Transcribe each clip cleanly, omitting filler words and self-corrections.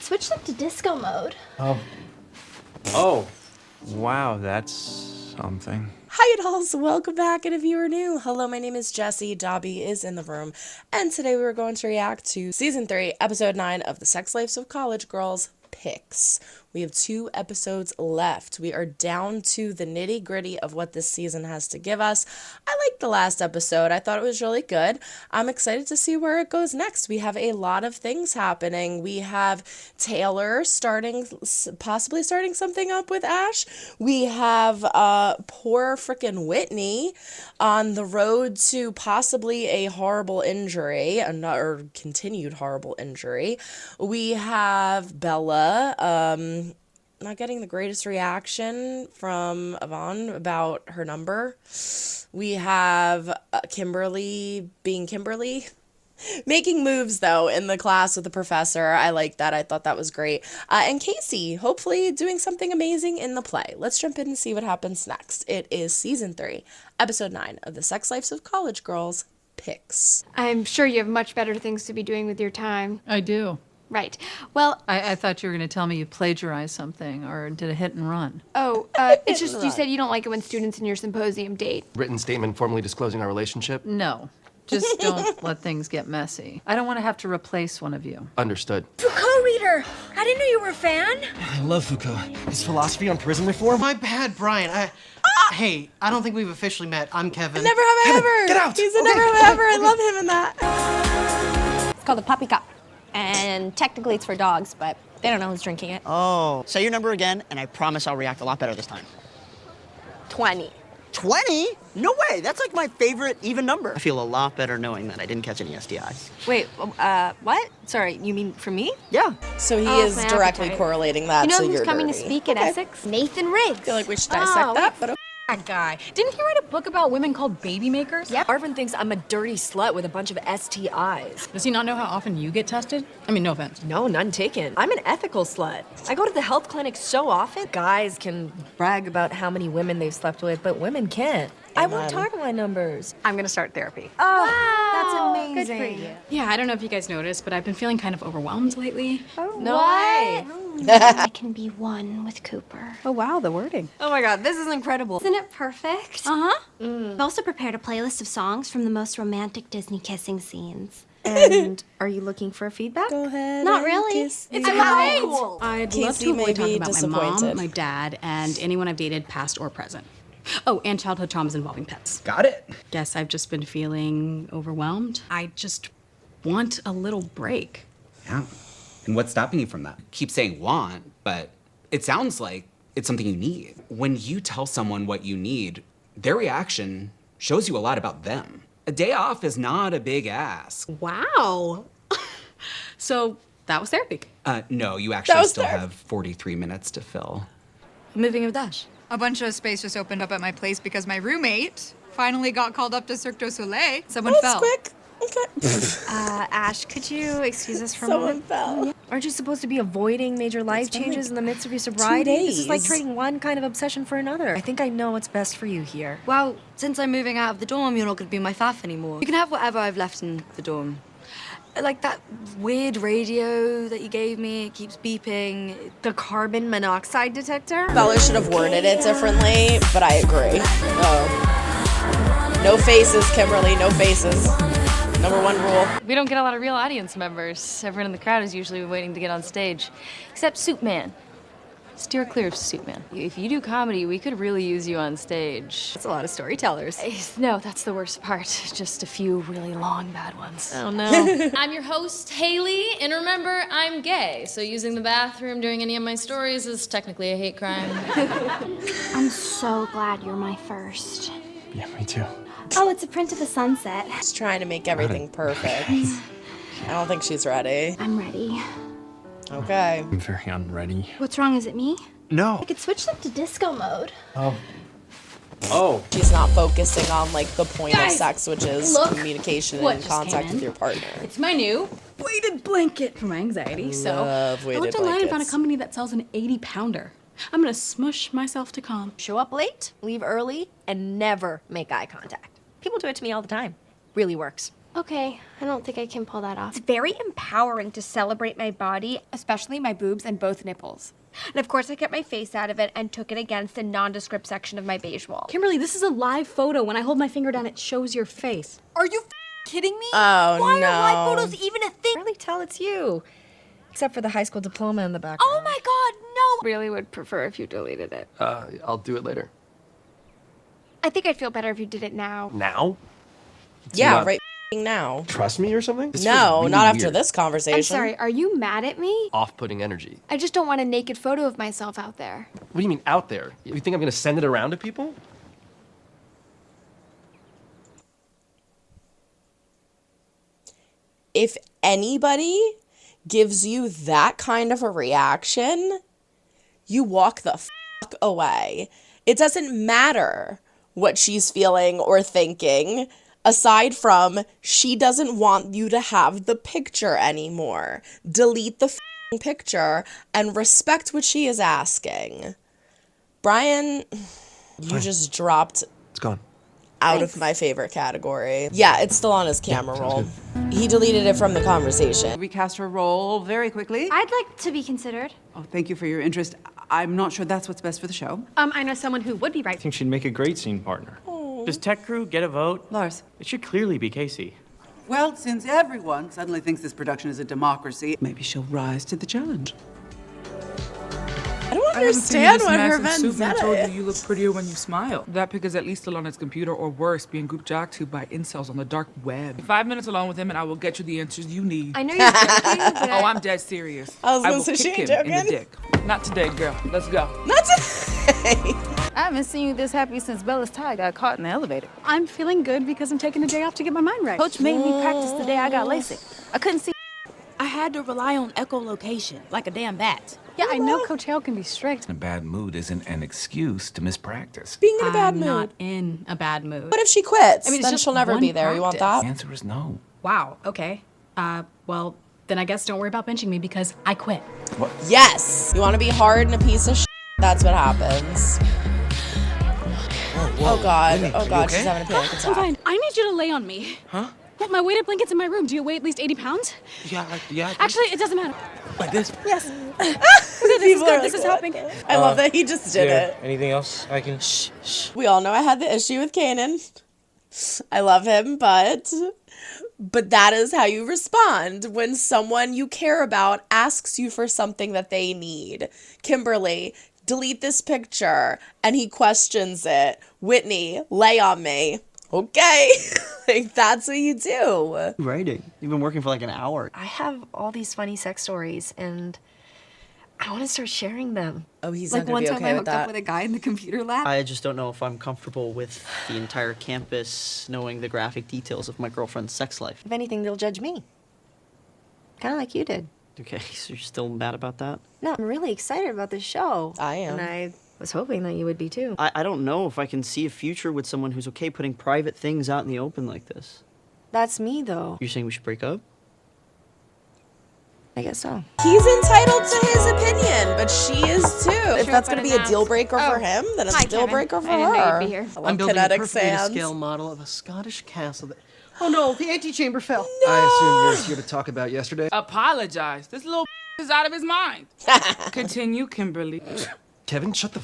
switch them to disco mode. Oh, wow, that's something. Hi dolls, welcome back, and if you are new, hello, my name is Jessie, Dobbie is in the room, and today we are going to react to Season 3, Episode 9 of The Sex Lives of College Girls, Pics. We have 2 episodes left. We are down to the nitty-gritty of what this season has to give us. I liked the last episode. I thought it was really good. I'm excited to see where it goes next. We have a lot of things happening. We have Taylor possibly starting something up with Ash. We have poor frickin' Whitney on the road to possibly a horrible injury, or continued horrible injury. We have Bella, not getting the greatest reaction from Yvonne about her number. We have Kimberly being Kimberly. Making moves, though, in the class with the professor. I like that. I thought that was great. And Casey, hopefully doing something amazing in the play. Let's jump in and see what happens next. It is Season 3, Episode 9 of The Sex Lives of College Girls, Pics. I'm sure you have much better things to be doing with your time. I do. Right. Well, I thought you were going to tell me you plagiarized something or did a hit and run. it's just you said you don't like it when students in your symposium date. Written statement formally disclosing our relationship? No. Just don't let things get messy. I don't want to have to replace one of you. Understood. Foucault reader! I didn't know you were a fan. I love Foucault. His philosophy on prison reform. My bad, Brian. Hey, I don't think we've officially met. I'm Kevin. Never have I Kevin, ever. get out. He's a never have I ever. I love him in that. It's called a puppy cup. And technically it's for dogs, but they don't know who's drinking it. Oh, say your number again, and I promise I'll react a lot better this time. 20. 20? No way, that's like my favorite even number. I feel a lot better knowing that I didn't catch any STIs. Wait, what? Sorry, you mean for me? Yeah. So he Oh, is my directly appetite. correlating that You know to who's your coming to dirty. speak at Essex? Nathan Riggs. I feel like we should dissect that, but That guy. Didn't he write a book about women called baby makers? Yep. Arvin thinks I'm a dirty slut with a bunch of STIs. Does he not know how often you get tested? I mean, no offense. No, none taken. I'm an ethical slut. I go to the health clinic so often. Guys can brag about how many women they've slept with, but women can't. I won't talk my numbers. I'm gonna start therapy. Oh, Wow, that's good amazing. for you. Yeah, I don't know if you guys noticed, but I've been feeling kind of overwhelmed lately. No way. I can be one with Cooper. Oh wow, the wording. Oh my god, this is incredible. Isn't it perfect? Uh-huh. I've also prepared a playlist of songs from the most romantic Disney kissing scenes. And are you looking for feedback? go ahead. Not and really. kiss It's me. great. Cool. I'd love Casey to may avoid talking be about my mom, disappointed. my dad, and anyone I've dated, past or present. Oh, and childhood traumas involving pets. Got it. Guess I've just been feeling overwhelmed. I just want a little break. Yeah. And what's stopping you from that? Keep saying want, but it sounds like it's something you need. When you tell someone what you need, their reaction shows you a lot about them. A day off is not a big ask. Wow. So that was therapy. No, you actually was still there. have 43 minutes to fill. Moving with Dash. A bunch of space just opened up at my place because my roommate finally got called up to Cirque du Soleil. Someone That's fell. quick. Okay. Ash, could you excuse us for a Someone moment? fell. Aren't you supposed to be avoiding major life changes in the midst of your 2 sobriety? This is like days. trading one kind of obsession for another. I think I know what's best for you here. Well, since I'm moving out of the dorm, you're not going to be my faff anymore. You can have whatever I've left in the dorm. Like that weird radio that you gave me, it keeps beeping. The carbon monoxide detector? Bella should have worded it differently, but I agree. Oh. No faces, Kimberly, no faces. Number 1 rule. We don't get a lot of real audience members. Everyone in the crowd is usually waiting to get on stage. Except Soup Man. Steer clear of Soup Man. If you do comedy, we could really use you on stage. That's a lot of storytellers. No, that's the worst part. Just a few really long bad ones. Oh no. I'm your host, Haley, and remember, I'm gay, so using the bathroom during any of my stories is technically a hate crime. I'm so glad you're my first. Yeah, me too. Oh, it's a print of the sunset. She's trying to make everything perfect. I don't think she's ready. I'm ready. Okay. I'm very unready. What's wrong? Is it me? No. I could switch them to disco mode. Oh, She's not focusing on like the point of Guys, sex, which is look communication what and just contact came with in. your partner. It's my new weighted blanket for my anxiety. Love I weighted looked online and found a blankets. company that sells an 80-pounder. I'm gonna smush myself to calm. Show up late, leave early, and never make eye contact. People do it to me all the time. Really works. Okay, I don't think I can pull that off. It's very empowering to celebrate my body, especially my boobs and both nipples. And of course, I kept my face out of it and took it against the nondescript section of my beige wall. Kimberly, this is a live photo. When I hold my finger down, it shows your face. Are you kidding me? Oh, Why no. are live photos even a thing? I really tell it's you. Except for the high school diploma in the background. Oh my god, no! Really would prefer if you deleted it. I'll do it later. I think I'd feel better if you did it now. Now? Yeah, not- right now. Trust me or something? This feels No, really not after weird. this conversation. I'm sorry, are you mad at me? Off-putting energy. I just don't want a naked photo of myself out there. What do you mean out there? You think I'm gonna send it around to people? If anybody gives you that kind of a reaction, you walk the fuck away. It doesn't matter what she's feeling or thinking, aside from she doesn't want you to have the picture anymore. Delete the picture and respect what she is asking. Brian, you just dropped It's gone. out of my favorite category. Yeah, it's still on his camera roll. He deleted it from the conversation. Recast her role very quickly. I'd like to be considered. Oh, thank you for your interest. I'm not sure that's what's best for the show. I know someone who would be right. I think she'd make a great scene partner. Does Tech Crew get a vote? Lars. It should clearly be Casey. Well, since everyone suddenly thinks this production is a democracy, maybe she'll rise to the challenge. I don't understand what her Superman told vendetta you you look prettier when you smile. That pic is at least still on his computer, or worse, being group jacked to by incels on the dark web. 5 minutes alone with him, and I will get you the answers you need. I know you're joking, but Oh, I'm dead serious. I was gonna will say, she kick ain't him in the dick. Not today, girl. Let's go. Not today. I haven't seen you this happy since Bella's tie got caught in the elevator. I'm feeling good because I'm taking a day off to get my mind right. Coach made me practice the day I got LASIK. I couldn't see. I had to rely on echolocation, like a damn bat. Yeah, I know Coach Hale can be strict. A bad mood isn't an excuse to miss practice. Being in a bad I'm mood. not in a bad mood. What if she quits? I mean, it's Then just she'll never one be there. You want practice. that? The answer is no. Wow, okay. Well, then I guess don't worry about benching me because I quit. What? Yes. You want to be hard and a piece of shit? That's what happens. Whoa, Oh God. Whitney, Oh are you God. okay? She's having a panic I'm attack. fine. I need you to lay on me. Huh? Well, my weighted blanket's in my room. Do you weigh at least 80 pounds? Yeah. Actually, it doesn't matter. Like this? Yes. Okay, this is People are good. This like, is helping. I love that he just did it. Anything else I can? We all know I had the issue with Kanan. I love him, but that is how you respond when someone you care about asks you for something that they need. Kimberly, delete this picture, and he questions it. Whitney, lay on me. Okay. Like, that's what you do. Writing. You've been working for like an hour. I have all these funny sex stories, and I want to start sharing them. Oh, he's like not gonna one be time okay I with hooked up that. with a guy in the computer lab. I just don't know if I'm comfortable with the entire campus knowing the graphic details of my girlfriend's sex life. If anything, they'll judge me. Kind of like you did. Okay, so you're still mad about that? No, I'm really excited about this show. I am. And I was hoping that you would be too. I don't know if I can see a future with someone who's okay putting private things out in the open like this. That's me, though. You're saying we should break up? I guess so. He's entitled to his opinion, but she is too. If that's going to be a deal breaker for him, then it's a deal breaker for her. I love I'm building a kinetic perfectly to sands. scale model of a Scottish castle that... Oh no, the antechamber fell. I assume you're here to talk about yesterday. Apologize. This little is out of his mind. Continue, Kimberly. Kevin, shut the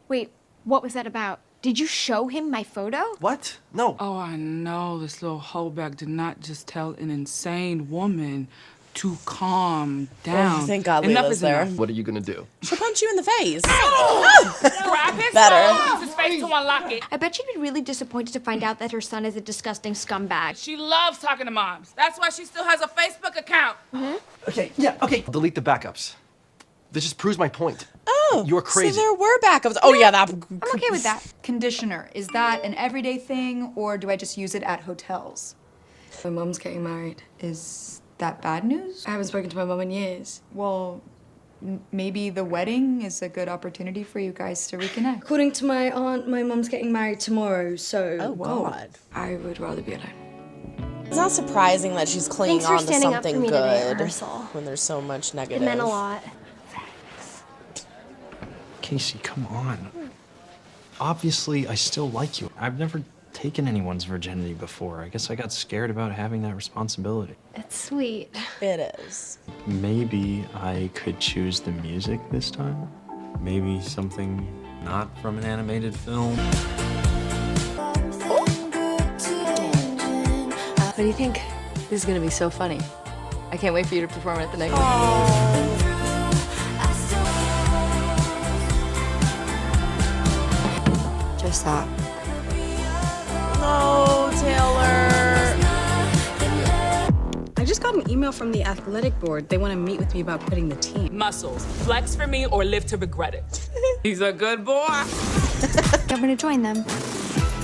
Wait, what was that about? Did you show him my photo? What? No. Oh, I know. This little holeback did not just tell an insane woman to calm down. Oh, thank God Enough Leila's is there. enough. What are you gonna do? She'll punch you in the face. Grab his Better. phone, use his face to unlock it. I bet she'd be really disappointed to find out that her son is a disgusting scumbag. She loves talking to moms. That's why she still has a Facebook account. Okay, yeah, okay. Delete the backups. This just proves my point. Oh, You're crazy. So there were backups. Oh yeah, that. I'm okay with that. Conditioner, is that an everyday thing or do I just use it at hotels? My mom's getting married. Is that bad news? I haven't spoken to my mom in years. Well, maybe the wedding is a good opportunity for you guys to reconnect. According to my aunt, my mom's getting married tomorrow, so... Oh God. I would rather be alone. It's not surprising that she's clinging Thanks for on to standing up for something me today, good Ursel. when there's so much negative. It meant a lot. Casey, come on. Obviously, I still like you. I've never taken anyone's virginity before. I guess I got scared about having that responsibility. It's sweet. It is. Maybe I could choose the music this time. Maybe something not from an animated film. What do you think? This is gonna be so funny. I can't wait for you to perform it at the next Just that. No, Taylor. I just got an email from the athletic board. They want to meet with me about quitting the team. Muscles. Flex for me or live to regret it. He's a good boy. I'm gonna join them.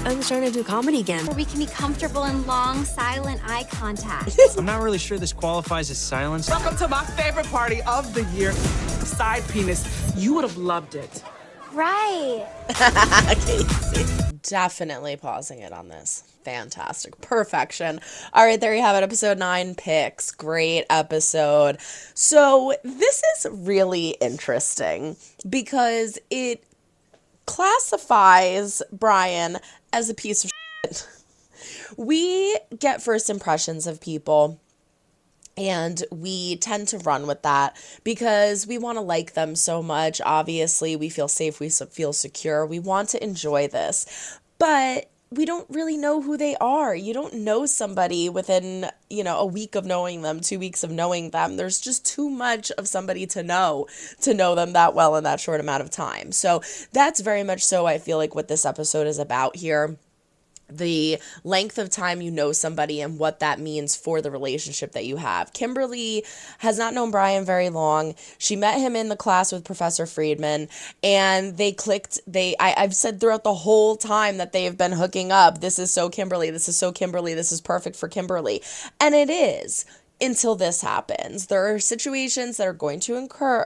I'm starting to do comedy again. Where we can be comfortable in long, silent eye contact. I'm not really sure this qualifies as silence. Welcome to my favorite party of the year. Side penis. You would have loved it. Right. Casey. Definitely pausing it on this. Fantastic. Perfection. All right, there you have it. Episode 9, Pics. Great episode. So this is really interesting because it classifies Brian as a piece of shit. We get first impressions of people and we tend to run with that because we want to like them so much. Obviously, we feel safe, we feel secure, we want to enjoy this, but we don't really know who they are. You don't know somebody within, a week of knowing them, 2 weeks of knowing them. There's just too much of somebody to know them that well in that short amount of time. So that's very much so, I feel like, what this episode is about here. The length of time you know somebody and what that means for the relationship that you have. Kimberly has not known Brian very long. She met him in the class with Professor Friedman and they clicked. I've said throughout the whole time that they've been hooking up, this is so Kimberly, this is so Kimberly, this is perfect for Kimberly. And it is. Until this happens. There are situations that are going to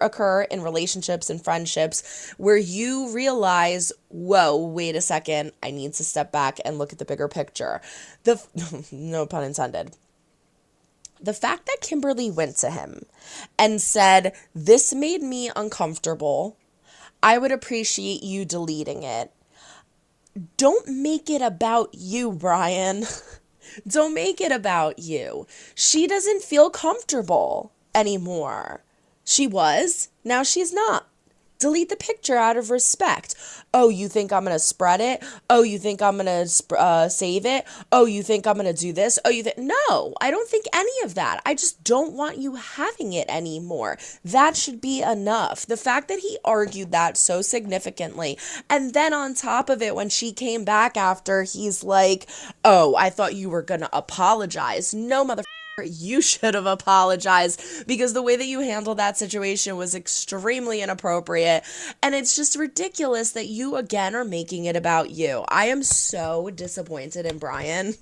occur in relationships and friendships where you realize, whoa, wait a second, I need to step back and look at the bigger picture. No pun intended. The fact that Kimberly went to him and said, this made me uncomfortable, I would appreciate you deleting it. Don't make it about you, Brian. Don't make it about you. She doesn't feel comfortable anymore. She was. Now she's not. Delete the picture out of respect. Oh, you think I'm going to spread it? Oh, you think I'm going to save it? Oh, you think I'm going to do this? Oh, No, I don't think any of that. I just don't want you having it anymore. That should be enough. The fact that he argued that so significantly, and then on top of it, when she came back after, he's like, oh, I thought you were going to apologize. No, motherfucker. You should have apologized because the way that you handled that situation was extremely inappropriate. And it's just ridiculous that you again are making it about you. I am so disappointed in Brian.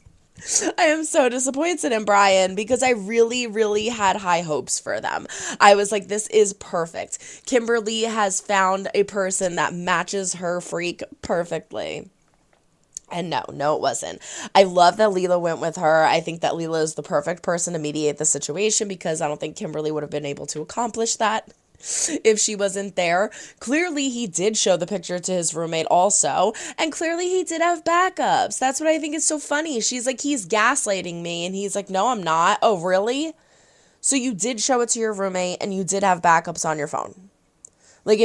I am so disappointed in Brian because I really, really had high hopes for them. I was like, this is perfect. Kimberly has found a person that matches her freak perfectly. And no, it wasn't. I love that Leela went with her. I think that Leela is the perfect person to mediate the situation because I don't think Kimberly would have been able to accomplish that if she wasn't there. Clearly, he did show the picture to his roommate also, and clearly he did have backups. That's what I think is so funny. She's like, he's gaslighting me, and he's like, no, I'm not. Oh, really? So you did show it to your roommate, and you did have backups on your phone. Like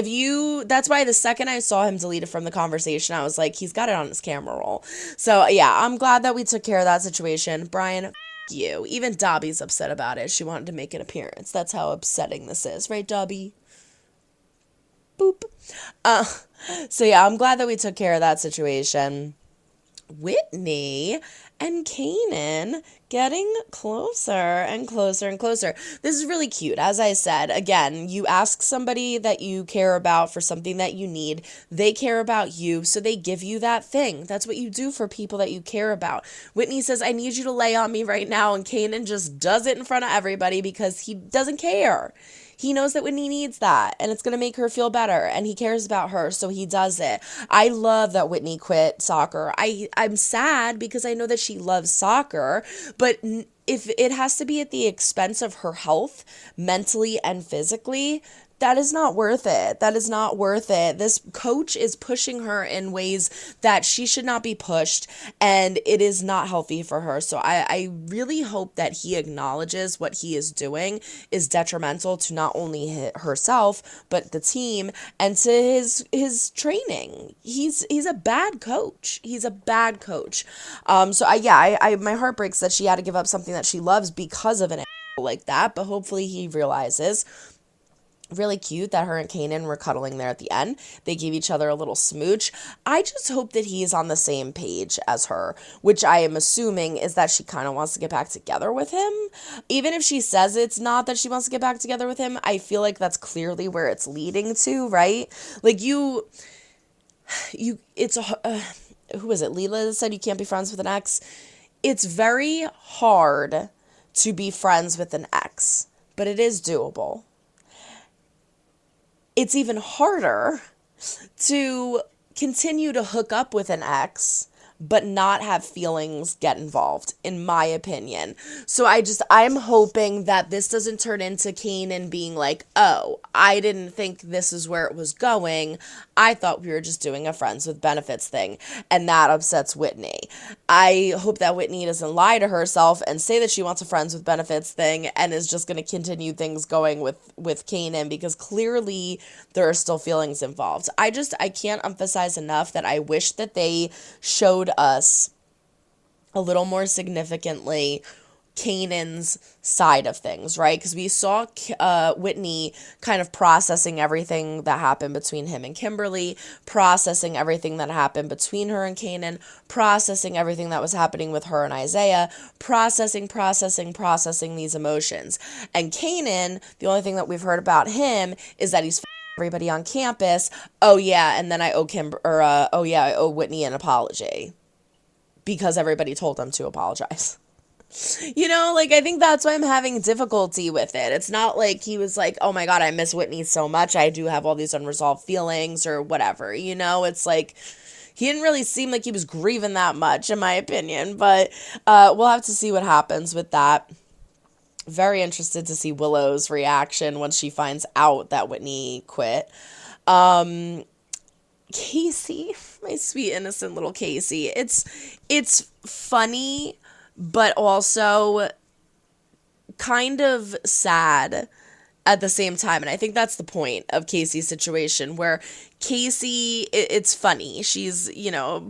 that's why the second I saw him delete it from the conversation, I was like, he's got it on his camera roll. So yeah, I'm glad that we took care of that situation. Brian, you. Even Dobbie's upset about it. She wanted to make an appearance. That's how upsetting this is. Right, Dobbie? Boop. So yeah, I'm glad that we took care of that situation. Whitney and Kanan getting closer and closer and closer. This is really cute. As I said, again, you ask somebody that you care about for something that you need. They care about you, so they give you that thing. That's what you do for people that you care about. Whitney says, I need you to lay on me right now, and Kanan just does it in front of everybody because he doesn't care. He knows that Whitney needs that, and it's going to make her feel better, and he cares about her, so he does it. I love that Whitney quit soccer. I'm sad because I know that she loves soccer, but if it has to be at the expense of her health, mentally and physically, that is not worth it. That is not worth it. This coach is pushing her in ways that she should not be pushed, and it is not healthy for her. So I really hope that he acknowledges what he is doing is detrimental to not only herself, but the team and to his training. He's a bad coach. He's a bad coach. So my heart breaks that she had to give up something that she loves because of an like that, but hopefully he realizes. Really cute that her and Kanan were cuddling there at the end. They gave each other a little smooch. I just hope that he's on the same page as her, which I am assuming is that she kind of wants to get back together with him. Even if she says it's not that she wants to get back together with him, I feel like that's clearly where it's leading to, right? Like who is it? Leela said you can't be friends with an ex. It's very hard to be friends with an ex, but it is doable. It's even harder to continue to hook up with an ex but not have feelings get involved, in my opinion. So I'm hoping that this doesn't turn into Kanan being like, oh, I didn't think this is where it was going. I thought we were just doing a friends with benefits thing, and that upsets Whitney. I hope that Whitney doesn't lie to herself and say that she wants a friends with benefits thing and is just going to continue things going with Kanan, because clearly there are still feelings involved. I can't emphasize enough that I wish that they showed us a little more significantly Kanan's side of things, right? Because we saw Whitney kind of processing everything that happened between him and Kimberly, processing everything that happened between her and Kanan, processing everything that was happening with her and Isaiah, processing these emotions. And Kanan, the only thing that we've heard about him is that he's everybody on campus. Oh yeah, and then I owe Whitney an apology because everybody told him to apologize. I think that's why I'm having difficulty with it. It's not like he was like, oh my God, I miss Whitney so much. I do have all these unresolved feelings or whatever. It's like he didn't really seem like he was grieving that much, in my opinion. But we'll have to see what happens with that. Very interested to see Willow's reaction once she finds out that Whitney quit. Casey, my sweet innocent little Casey. It's funny, but also kind of sad at the same time. And I think that's the point of Casey's situation, where Casey, it's funny. She's,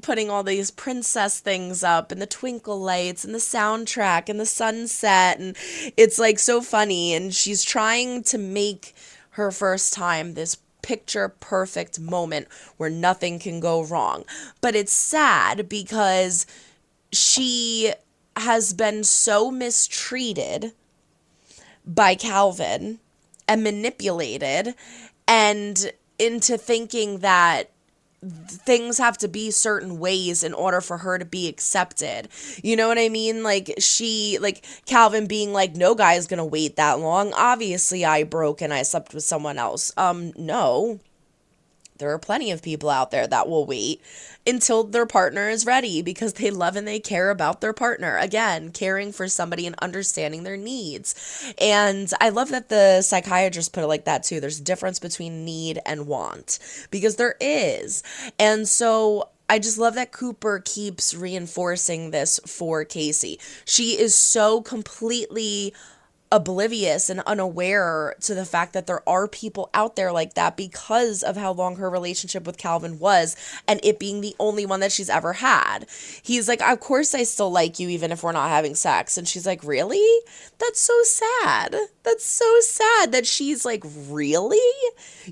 putting all these princess things up and the twinkle lights and the soundtrack and the sunset. And it's like so funny. And she's trying to make her first time this picture perfect moment where nothing can go wrong. But it's sad because she has been so mistreated by Calvin and manipulated and into thinking that things have to be certain ways in order for her to be accepted. You know what I mean? Calvin being like, no guy is gonna wait that long. Obviously I broke and I slept with someone else. No. There are plenty of people out there that will wait until their partner is ready because they love and they care about their partner. Again, caring for somebody and understanding their needs. And I love that the psychiatrist put it like that too. There's a difference between need and want, because there is. And so I just love that Cooper keeps reinforcing this for Casey. She is so completely oblivious and unaware to the fact that there are people out there like that because of how long her relationship with Calvin was and it being the only one that she's ever had. He's like, of course I still like you even if we're not having sex. And she's like, really? That's so sad. That's so sad that she's like, really?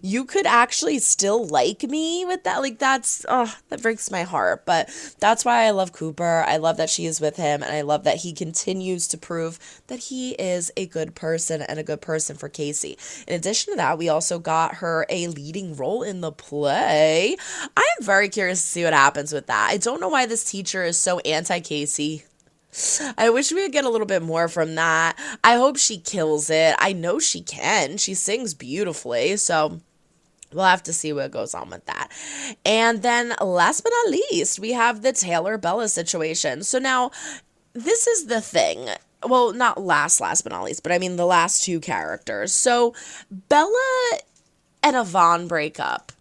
You could actually still like me with that? Like, that breaks my heart. But that's why I love Cooper. I love that she is with him, and I love that he continues to prove that he is a good person and a good person for Casey. In addition to that, we also got her a leading role in the play. I am very curious to see what happens with that. I don't know why this teacher is so anti-Casey. I wish we would get a little bit more from that. I hope she kills it. I know she can. She sings beautifully, so we'll have to see what goes on with that. And then last but not least, we have the Taylor Bella situation. So now, this is the thing. Well, not last but not least, but I mean the last two characters. So Bella and Yvonne break up.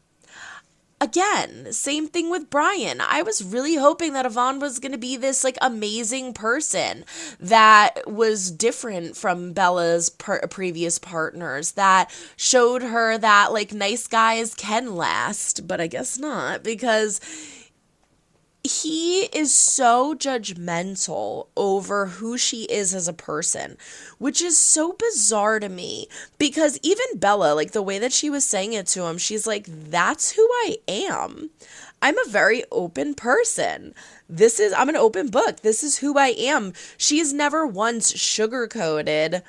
Again, same thing with Brian. I was really hoping that Yvonne was going to be this like amazing person that was different from Bella's previous partners, that showed her that like nice guys can last, but I guess not, because he is so judgmental over who she is as a person, which is so bizarre to me, because even Bella, like the way that she was saying it to him, she's like, that's who I am. I'm a very open person. I'm an open book. This is who I am. She has never once sugarcoated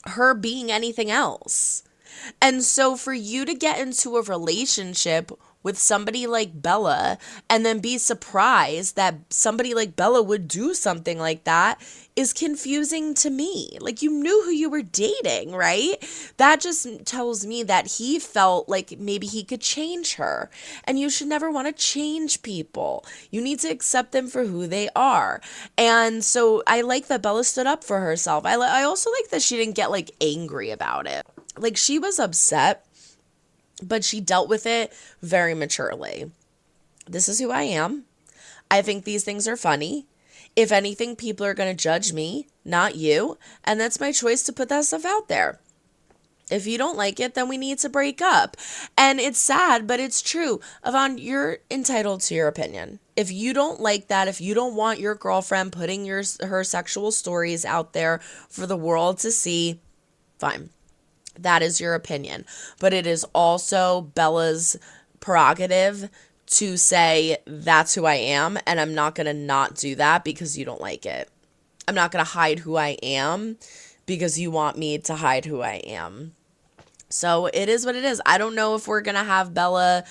her being anything else. And so for you to get into a relationship with somebody like Bella and then be surprised that somebody like Bella would do something like that is confusing to me. Like, you knew who you were dating, right? That just tells me that he felt like maybe he could change her. And you should never want to change people. You need to accept them for who they are. And so I like that Bella stood up for herself. I also like that she didn't get like angry about it. Like, she was upset, but she dealt with it very maturely. This is who I am. I think these things are funny. If anything, people are going to judge me, not you. And that's my choice to put that stuff out there. If you don't like it, then we need to break up. And it's sad, but it's true. Yvonne, you're entitled to your opinion. If you don't like that, if you don't want your girlfriend putting her sexual stories out there for the world to see, fine. That is your opinion. But it is also Bella's prerogative to say, that's who I am, and I'm not going to not do that because you don't like it. I'm not going to hide who I am because you want me to hide who I am. So it is what it is. I don't know if we're going to have Bella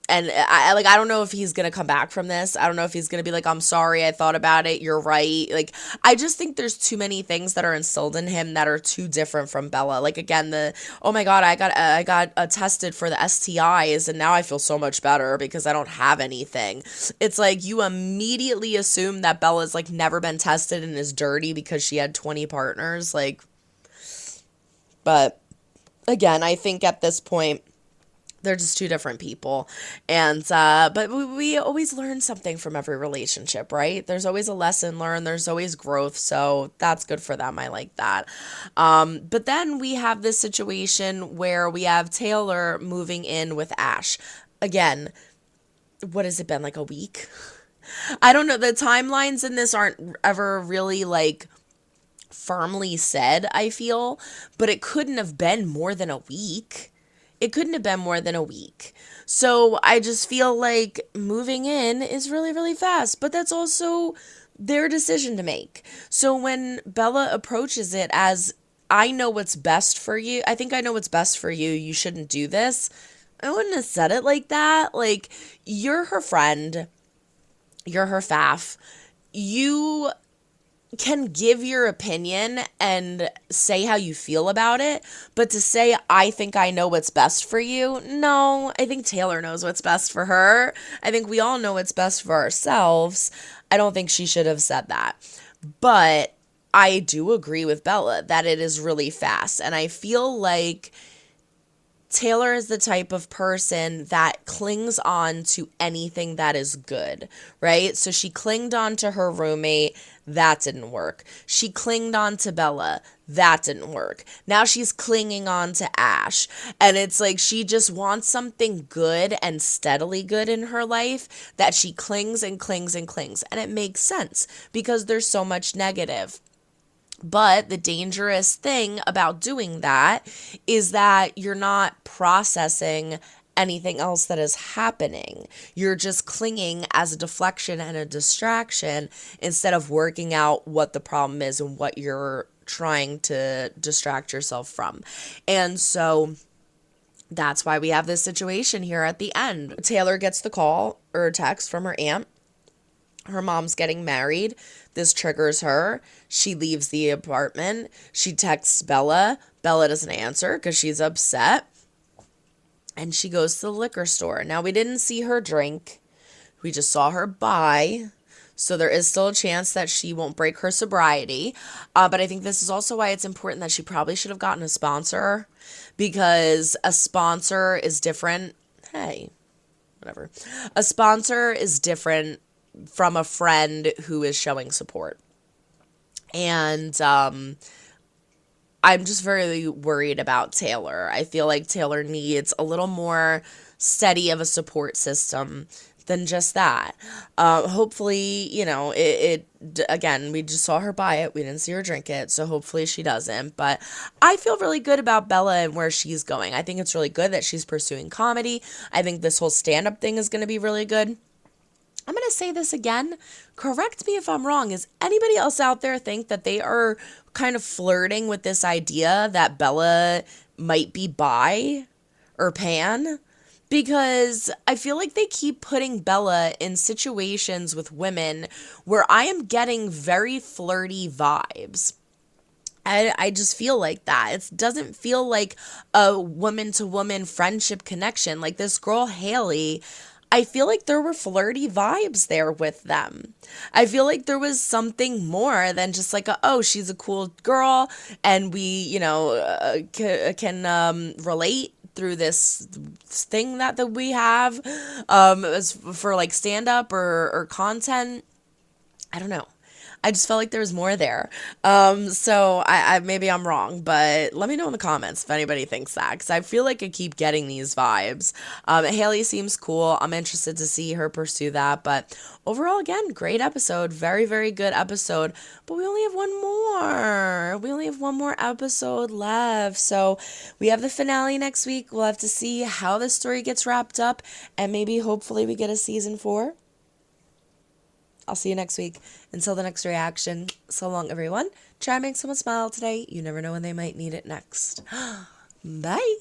and I don't know if he's going to come back from this. I don't know if he's going to be like, I'm sorry, I thought about it, you're right. Like, I just think there's too many things that are instilled in him that are too different from Bella. Like, again, oh my God, I got tested for the STIs and now I feel so much better because I don't have anything. It's like you immediately assume that Bella's like never been tested and is dirty because she had 20 partners. Like, but again, I think at this point, they're just two different people. And, but we always learn something from every relationship, right? There's always a lesson learned. There's always growth. So that's good for them. I like that. But then we have this situation where we have Taylor moving in with Ash. Again, what has it been, like a week? I don't know. The timelines in this aren't ever really like firmly said, I feel, but it couldn't have been more than a week. It couldn't have been more than a week. So I just feel like moving in is really, really fast, but that's also their decision to make. So when Bella approaches it as, I know what's best for you, I think I know what's best for you, you shouldn't do this, I wouldn't have said it like that. Like, you're her friend, you're her faff, you can give your opinion and say how you feel about it, but to say, I think I know what's best for you, no, I think Taylor knows what's best for her. I think we all know what's best for ourselves. I don't think she should have said that. But I do agree with Bella that it is really fast. And I feel like Taylor is the type of person that clings on to anything that is good, right? So she clinged on to her roommate. That didn't work. She clinged on to Bella. That didn't work. Now she's clinging on to Ash. And it's like she just wants something good and steadily good in her life that she clings and clings and clings. And it makes sense because there's so much negative. But the dangerous thing about doing that is that you're not processing anything else that is happening. You're just clinging as a deflection and a distraction instead of working out what the problem is and what you're trying to distract yourself from. And so that's why we have this situation here at the end. Taylor gets the call or text from her aunt. Her mom's getting married. This triggers her. She leaves the apartment. She texts Bella. Bella doesn't answer because she's upset. And she goes to the liquor store. Now, we didn't see her drink. We just saw her buy. So there is still a chance that she won't break her sobriety. But I think this is also why it's important that she probably should have gotten a sponsor, because a sponsor is different. Hey, whatever. A sponsor is different from a friend who is showing support. And I'm just very worried about Taylor. I feel like Taylor needs a little more steady of a support system than just that. Hopefully, you know, again, we just saw her buy it. We didn't see her drink it. So hopefully she doesn't. But I feel really good about Bella and where she's going. I think it's really good that she's pursuing comedy. I think this whole stand-up thing is going to be really good. I'm going to say this again. Correct me if I'm wrong. Is anybody else out there think that they are kind of flirting with this idea that Bella might be bi or pan? Because I feel like they keep putting Bella in situations with women where I am getting very flirty vibes. I just feel like that. It doesn't feel like a woman-to-woman friendship connection. Like this girl, Haley, I feel like there were flirty vibes there with them. I feel like there was something more than just like, oh, she's a cool girl and we, you know, can relate through this thing that we have as for like stand-up or content. I don't know. I just felt like there was more there. So I maybe I'm wrong, but let me know in the comments if anybody thinks that, because I feel like I keep getting these vibes. Haley seems cool. I'm interested to see her pursue that. But overall, again, great episode. Very, very good episode. But we only have one more. We only have one more episode left. So we have the finale next week. We'll have to see how the story gets wrapped up, and maybe hopefully we get a season 4. I'll see you next week. Until the next reaction, so long, everyone. Try and make someone smile today. You never know when they might need it next. Bye.